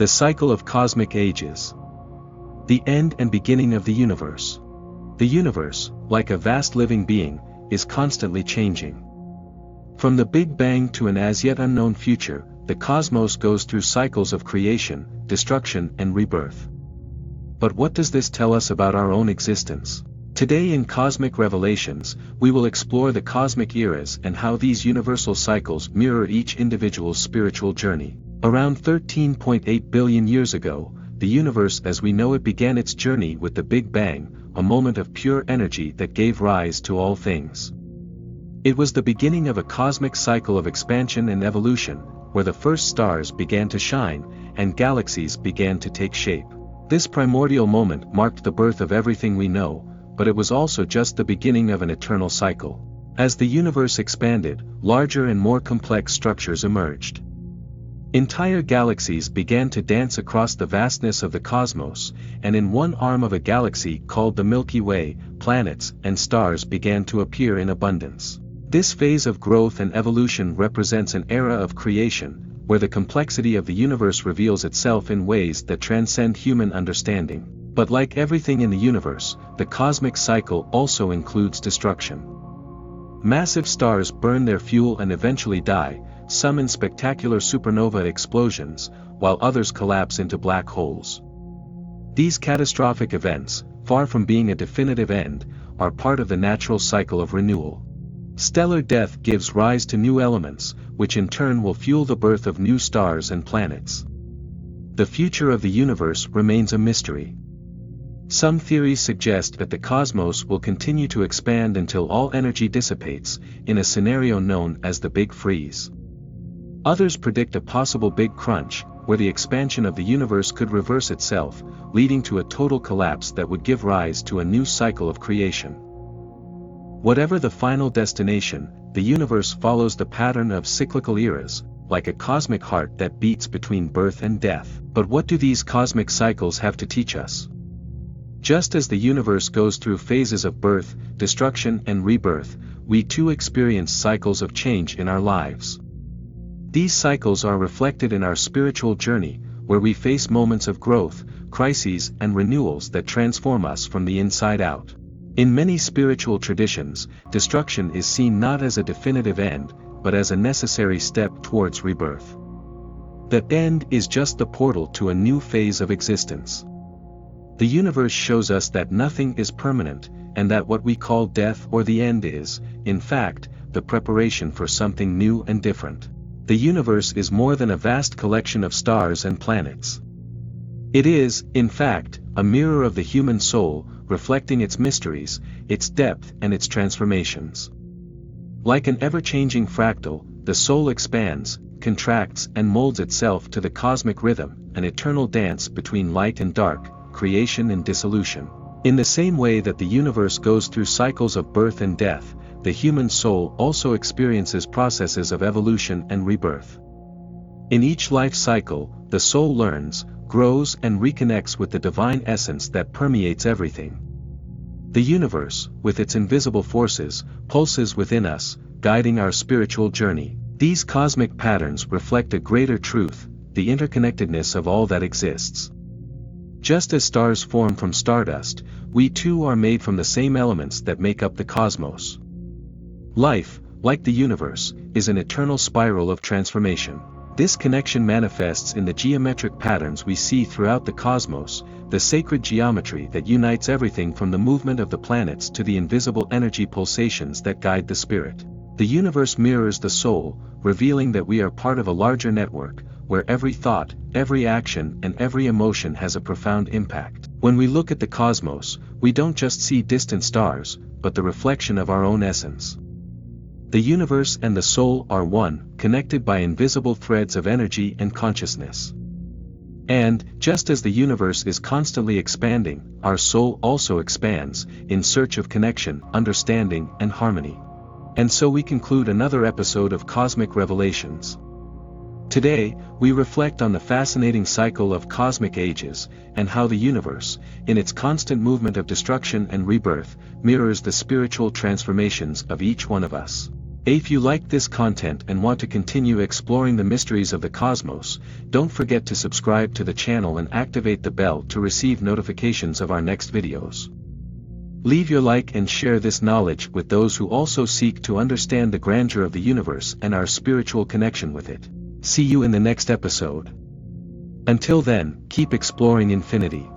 The cycle of cosmic ages. The end and beginning of the universe. The universe, like a vast living being, is constantly changing. From the Big Bang to an as yet unknown future, the cosmos goes through cycles of creation, destruction and rebirth. But what does this tell us about our own existence? Today in Cosmic Revelations, we will explore the cosmic eras and how these universal cycles mirror each individual's spiritual journey. Around 13.8 billion years ago, the universe as we know it began its journey with the Big Bang, a moment of pure energy that gave rise to all things. It was the beginning of a cosmic cycle of expansion and evolution, where the first stars began to shine, and galaxies began to take shape. This primordial moment marked the birth of everything we know, but it was also just the beginning of an eternal cycle. As the universe expanded, larger and more complex structures emerged. Entire galaxies began to dance across the vastness of the cosmos, and in one arm of a galaxy called the Milky Way, planets and stars began to appear in abundance. This phase of growth and evolution represents an era of creation, where the complexity of the universe reveals itself in ways that transcend human understanding. But like everything in the universe, the cosmic cycle also includes destruction. Massive stars burn their fuel and eventually die, some in spectacular supernova explosions, while others collapse into black holes. These catastrophic events, far from being a definitive end, are part of the natural cycle of renewal. Stellar death gives rise to new elements, which in turn will fuel the birth of new stars and planets. The future of the universe remains a mystery. Some theories suggest that the cosmos will continue to expand until all energy dissipates, in a scenario known as the Big Freeze. Others predict a possible Big Crunch, where the expansion of the universe could reverse itself, leading to a total collapse that would give rise to a new cycle of creation. Whatever the final destination, the universe follows the pattern of cyclical eras, like a cosmic heart that beats between birth and death. But what do these cosmic cycles have to teach us? Just as the universe goes through phases of birth, destruction and rebirth, we too experience cycles of change in our lives. These cycles are reflected in our spiritual journey, where we face moments of growth, crises and renewals that transform us from the inside out. In many spiritual traditions, destruction is seen not as a definitive end, but as a necessary step towards rebirth. The end is just the portal to a new phase of existence. The universe shows us that nothing is permanent, and that what we call death or the end is, in fact, the preparation for something new and different. The universe is more than a vast collection of stars and planets. It is, in fact, a mirror of the human soul, reflecting its mysteries, its depth and its transformations. Like an ever-changing fractal, the soul expands, contracts and molds itself to the cosmic rhythm, an eternal dance between light and dark, creation and dissolution. In the same way that the universe goes through cycles of birth and death, the human soul also experiences processes of evolution and rebirth. In each life cycle, the soul learns, grows and reconnects with the divine essence that permeates everything. The universe, with its invisible forces, pulses within us, guiding our spiritual journey. These cosmic patterns reflect a greater truth, the interconnectedness of all that exists. Just as stars form from stardust, we too are made from the same elements that make up the cosmos. Life, like the universe, is an eternal spiral of transformation. This connection manifests in the geometric patterns we see throughout the cosmos, the sacred geometry that unites everything from the movement of the planets to the invisible energy pulsations that guide the spirit. The universe mirrors the soul, revealing that we are part of a larger network, where every thought, every action and every emotion has a profound impact. When we look at the cosmos, we don't just see distant stars, but the reflection of our own essence. The universe and the soul are one, connected by invisible threads of energy and consciousness. And, just as the universe is constantly expanding, our soul also expands, in search of connection, understanding, and harmony. And so we conclude another episode of Cosmic Revelations. Today, we reflect on the fascinating cycle of cosmic ages, and how the universe, in its constant movement of destruction and rebirth, mirrors the spiritual transformations of each one of us. If you like this content and want to continue exploring the mysteries of the cosmos, don't forget to subscribe to the channel and activate the bell to receive notifications of our next videos. Leave your like and share this knowledge with those who also seek to understand the grandeur of the universe and our spiritual connection with it. See you in the next episode. Until then, keep exploring infinity.